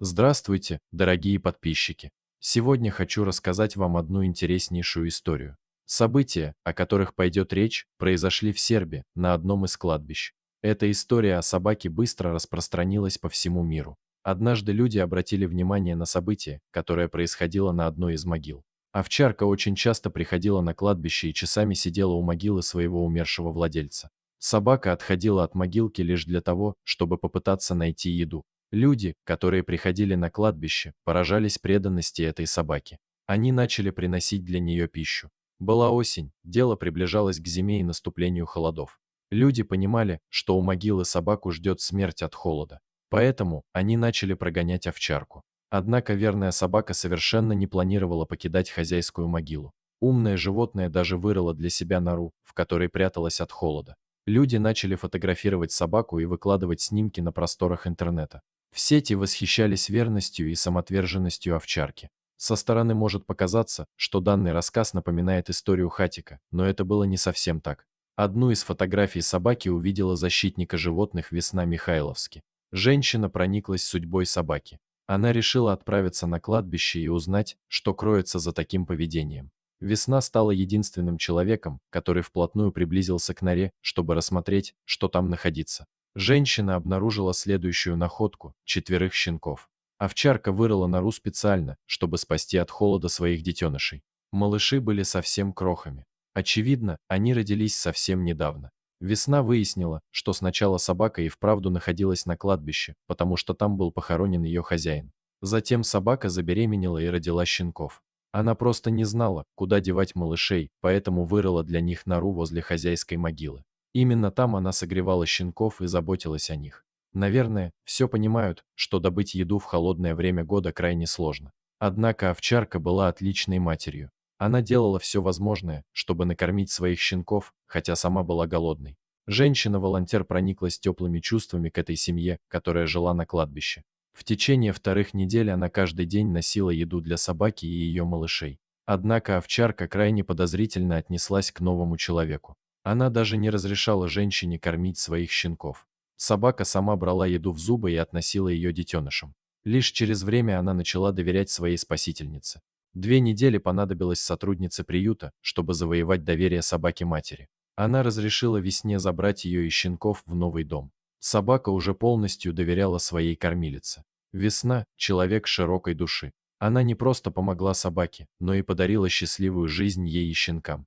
Здравствуйте, дорогие подписчики! Сегодня хочу рассказать вам одну интереснейшую историю. События, о которых пойдет речь, произошли в Сербии, на одном из кладбищ. Эта история о собаке быстро распространилась по всему миру. Однажды люди обратили внимание на событие, которое происходило на одной из могил. Овчарка очень часто приходила на кладбище и часами сидела у могилы своего умершего владельца. Собака отходила от могилки лишь для того, чтобы попытаться найти еду. Люди, которые приходили на кладбище, поражались преданности этой собаки. Они начали приносить для нее пищу. Была осень, дело приближалось к зиме и наступлению холодов. Люди понимали, что у могилы собаку ждет смерть от холода. Поэтому они начали прогонять овчарку. Однако верная собака совершенно не планировала покидать хозяйскую могилу. Умное животное даже вырыло для себя нору, в которой пряталось от холода. Люди начали фотографировать собаку и выкладывать снимки на просторах интернета. В сети восхищались верностью и самоотверженностью овчарки. Со стороны может показаться, что данный рассказ напоминает историю Хатика, но это было не совсем так. Одну из фотографий собаки увидела защитника животных Весна Михайловски. Женщина прониклась судьбой собаки. Она решила отправиться на кладбище и узнать, что кроется за таким поведением. Весна стала единственным человеком, который вплотную приблизился к норе, чтобы рассмотреть, что там находится. Женщина обнаружила следующую находку – 4 щенков. Овчарка вырыла нору специально, чтобы спасти от холода своих детенышей. Малыши были совсем крохами. Очевидно, они родились совсем недавно. Весна выяснила, что сначала собака и вправду находилась на кладбище, потому что там был похоронен ее хозяин. Затем собака забеременела и родила щенков. Она просто не знала, куда девать малышей, поэтому вырыла для них нору возле хозяйской могилы. Именно там она согревала щенков и заботилась о них. Наверное, все понимают, что добыть еду в холодное время года крайне сложно. Однако овчарка была отличной матерью. Она делала все возможное, чтобы накормить своих щенков, хотя сама была голодной. Женщина-волонтер прониклась теплыми чувствами к этой семье, которая жила на кладбище. В течение 2 недель она каждый день носила еду для собаки и ее малышей. Однако овчарка крайне подозрительно отнеслась к новому человеку. Она даже не разрешала женщине кормить своих щенков. Собака сама брала еду в зубы и относила ее детенышам. Лишь через время она начала доверять своей спасительнице. 2 недели понадобилось сотруднице приюта, чтобы завоевать доверие собаки-матери. Она разрешила Весне забрать ее и щенков в новый дом. Собака уже полностью доверяла своей кормилице. Весна – человек широкой души. Она не просто помогла собаке, но и подарила счастливую жизнь ей и щенкам.